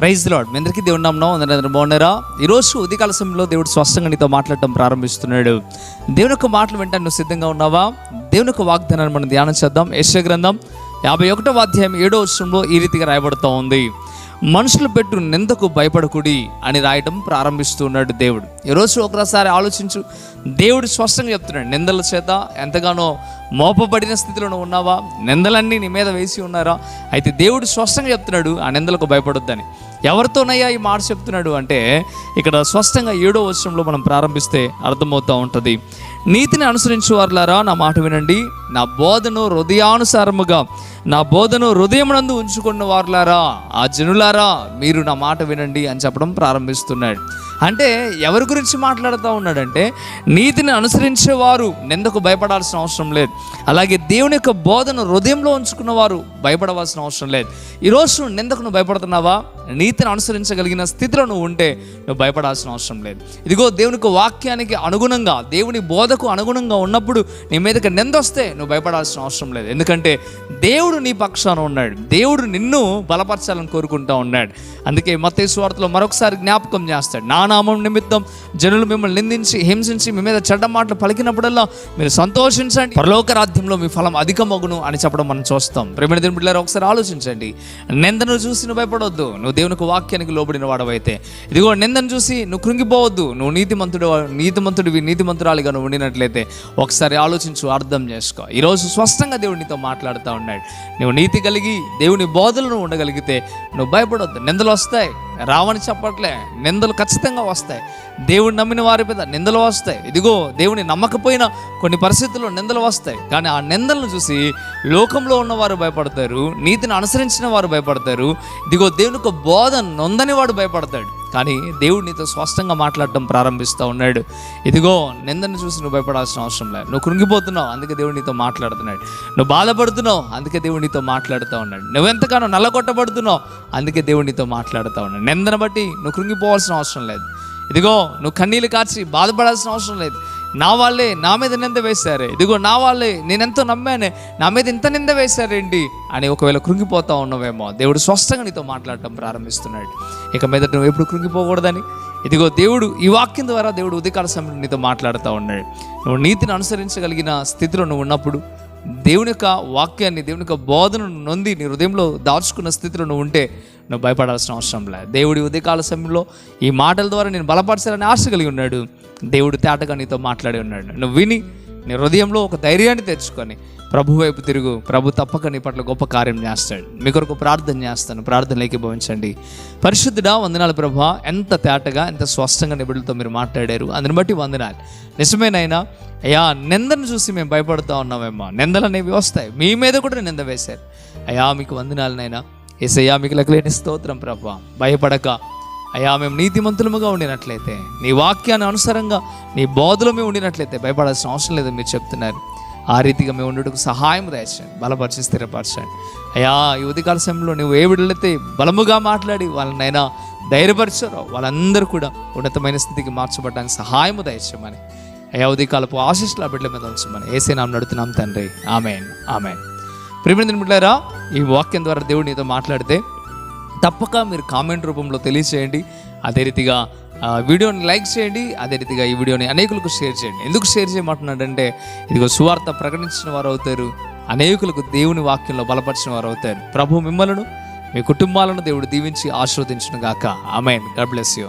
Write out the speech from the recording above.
Praise the lord. మీ అందరికీ దేవుని నామమున అందరూ బాగున్నారా? ఈరోజు ఉదయకాల సమయంలో దేవుడు స్పష్టంగా నీతో మాట్లాడటం ప్రారంభిస్తున్నాడు. దేవుని యొక్క మాటలు వింటాను నువ్వు సిద్ధంగా ఉన్నావా? దేవుని యొక్క వాగ్దానాన్ని మనం ధ్యానం చేద్దాం. యెషయా గ్రంథం 51వ అధ్యాయం 7వ వచనంలో ఈ రీతిగా రాయబడుతూ ఉంది. మనుషులు పెట్టు నిందకు భయపడకుడి అని రాయటం ప్రారంభిస్తూ ఉన్నాడు దేవుడు. ఈరోజు ఒకసారి ఆలోచించు. దేవుడు స్పష్టంగా చెప్తున్నాడు, నిందల చేత ఎంతగానో మోపబడిన స్థితిలో నువ్వు ఉన్నావా? నిందలన్నీ నీ మీద వేసి ఉన్నారా? అయితే దేవుడు స్పష్టంగా చెప్తున్నాడు, ఆ నిందలకు భయపడొద్దని. ఎవరితోనయ్యా ఈ మాట చెప్తున్నాడు అంటే, ఇక్కడ స్పష్టంగా 7వ వచనంలో మనం ప్రారంభిస్తే అర్థమవుతూ ఉంటుంది. నీతిని అనుసరించే వారులారా నా మాట వినండి, నా బోధను హృదయానుసారముగా నా బోధను హృదయమునందు ఉంచుకున్న వారులారా, ఆ జనులారా మీరు నా మాట వినండి అని చెప్పడం ప్రారంభిస్తున్నాడు. అంటే ఎవరి గురించి మాట్లాడుతూ ఉన్నాడంటే, నీతిని అనుసరించేవారు నిందకు భయపడాల్సిన అవసరం లేదు. అలాగే దేవుని యొక్క బోధను హృదయంలో ఉంచుకున్న వారు భయపడవలసిన అవసరం లేదు. ఈరోజు నిందకు నువ్వు భయపడుతున్నావా? నీతిని అనుసరించగలిగిన స్థితిలో నువ్వు ఉంటే నువ్వు భయపడాల్సిన అవసరం లేదు. ఇదిగో దేవునికి వాక్యానికి అనుగుణంగా, దేవుని బోధకు అనుగుణంగా ఉన్నప్పుడు నీ మీదకి నింద వస్తే నువ్వు భయపడాల్సిన అవసరం లేదు. ఎందుకంటే దేవుడు నీ పక్షాన ఉన్నాడు. దేవుడు నిన్ను బలపరచాలని కోరుకుంటూ ఉన్నాడు. అందుకే మత్తయి సువార్తలో మరొకసారి జ్ఞాపకం చేస్తాడు, నా నామం నిమిత్తం జనులు మిమ్మల్ని నిందించి హింసించి మీ మీద చెడ్డ మాటలు పలికినప్పుడల్లా మీరు సంతోషించండి, పరలోక రాజ్యంలో మీ ఫలం అధికమగును అని చెప్పడం మనం చూస్తాం. ప్రేమ దేవుని బిడ్డలారా, ఒకసారి ఆలోచించండి. నిందను చూసి నువ్వు భయపడవద్దు. నువ్వు దేవునికి వాక్యానికి లోబడిన వాడవైతే, ఇదిగో నిందను చూసి నువ్వు కృంగిపోవద్దు. నువ్వు నీతిమంతురాలిగా నువ్వు ఉండినట్లయితే ఒకసారి ఆలోచించు, అర్థం చేసుకో. ఈరోజు స్పష్టంగా దేవుడు నీతో మాట్లాడుతూ ఉన్నాడు. నువ్వు నీతి కలిగి దేవుని బోధలను ఉండగలిగితే నువ్వు భయపడవద్దు. నిందలు వస్తాయి, రావని చెప్పట్లే, నిందలు ఖచ్చితంగా వస్తాయి. దేవుడు నమ్మిన వారి మీద నిందలు వస్తాయి. ఇదిగో దేవుని నమ్మకపోయినా కొన్ని పరిస్థితుల్లో నిందలు వస్తాయి. కానీ ఆ నిందలను చూసి లోకంలో ఉన్నవారు భయపడతారు, నీతిని అనుసరించిన వారు భయపడతారు. ఇదిగో దేవుని యొక్క బోధ నొందని వాడు భయపడతాడు. కానీ దేవుడు నీతో స్పష్టంగా మాట్లాడటం ప్రారంభిస్తూ ఉన్నాడు. ఇదిగో నిందను చూసి నువ్వు భయపడాల్సిన అవసరం లేదు. నువ్వు కృంగిపోతున్నావు, అందుకే దేవుడు నీతో మాట్లాడుతున్నాడు. నువ్వు బాధపడుతున్నావు, అందుకే దేవుడు నీతో మాట్లాడుతూ ఉన్నాడు. నువ్వెంతగానో నల్లగొట్టబడుతున్నావు, అందుకే దేవుడు నీతో మాట్లాడుతూ ఉన్నాడు. నిందను బట్టి నువ్వు కృంగిపోవాల్సిన అవసరం లేదు. ఇదిగో నువ్వు కన్నీళ్ళు కార్చి బాధపడాల్సిన అవసరం లేదు. నా వాళ్ళే నా మీద నింద వేశారే, ఇదిగో నా వాళ్ళే నేనెంతో నమ్మానే, నా మీద ఇంత నింద వేశారేంటి అని ఒకవేళ కృంగిపోతా ఉన్నావేమో, దేవుడు స్పష్టంగా నీతో మాట్లాడటం ప్రారంభిస్తున్నాడు. ఇక మీద నువ్వు ఎప్పుడు కృంగిపోకూడదని ఇదిగో దేవుడు ఈ వాక్యం ద్వారా దేవుడు ఉదయకాల సమయంలో నీతో మాట్లాడుతూ ఉన్నాడు. నువ్వు నీతిని అనుసరించగలిగిన స్థితిలో నువ్వు ఉన్నప్పుడు, దేవుని యొక్క వాక్యాన్ని, దేవుని యొక్క బోధనను నొంది నీ హృదయంలో దాచుకున్న స్థితిలో నువ్వు ఉంటే నువ్వు భయపడాల్సిన అవసరం లేదు. దేవుడి ఉదయకాల సమయంలో ఈ మాటల ద్వారా నేను బలపరచాలని ఆశ కలిగి ఉన్నాడు. దేవుడు తేటగా నీతో మాట్లాడి ఉన్నాడు. నువ్వు విని నీ హృదయంలో ఒక ధైర్యాన్ని తెచ్చుకొని ప్రభు వైపు తిరుగు. ప్రభు తప్పక నీ పట్ల గొప్ప కార్యం చేస్తాడు. మీ కొరకు ప్రార్థన చేస్తాను, ప్రార్థన ఏకీభవించండి. పరిశుద్ధుడా, వందనాలు ప్రభా. ఎంత తేటగా, ఎంత స్పష్టంగా నీ బిడ్డలతో మీరు మాట్లాడారు, అందుని బట్టి వందనాలు. నిజమేనైనా అయ్యా, నిందను చూసి మేము భయపడుతూ ఉన్నామేమో. నిందలు అనేవి వస్తాయి, మీ మీద కూడా నింద వేశారు. అయ్యా మీకు వందనాలనైనా. యేసయ్యా మీకు లెక్కలేని స్తోత్రం ప్రభా. భయపడక అయ్యా మేము నీతిమంతులముగా ఉండినట్లయితే, నీ వాక్యాన్ని అనుసారంగా నీ బోధలో మేము ఉండినట్లయితే భయపడాల్సిన అవసరం లేదని మీరు చెప్తున్నారు. ఆ రీతిగా మేము ఉండేందుకు సహాయం దయచేయండి, బలపరిచి స్థిరపరచండి. అయ్యా ఈ ఉదయకాల సమయంలో నువ్వు ఏ బిడ్డలైతే బలముగా మాట్లాడి వాళ్ళనైనా ధైర్యపరిచారో వాళ్ళందరూ కూడా ఉన్నతమైన స్థితికి మార్చబడడానికి సహాయము దయచేయమని, అయ్యా ఉదయకాలపు ఆశీస్సులు ఆ బిడ్డల మీద ఉంచమని యేసే నామమున అడుగుతున్నాం తండ్రి. ఆమేన్, ఆమేన్. ప్రియమైన బిడ్డలారా, ఈ వాక్యం ద్వారా దేవుడు నీతో మాట్లాడితే తప్పక మీరు కామెంట్ రూపంలో తెలియచేయండి. అదే రీతిగా వీడియోని లైక్ చేయండి. అదే రీతిగా ఈ వీడియోని అనేకులకు షేర్ చేయండి. ఎందుకు షేర్ చేయమంటున్నాడంటే, ఇదిగో సువార్త ప్రకటించిన వారు అవుతారు, అనేకులకు దేవుని వాక్యంలో బలపరిచిన వారు అవుతారు. ప్రభు మిమ్మలను, మీ కుటుంబాలను దేవుడు దీవించి ఆశీర్వదించును గాక. ఆమేన్. God bless you.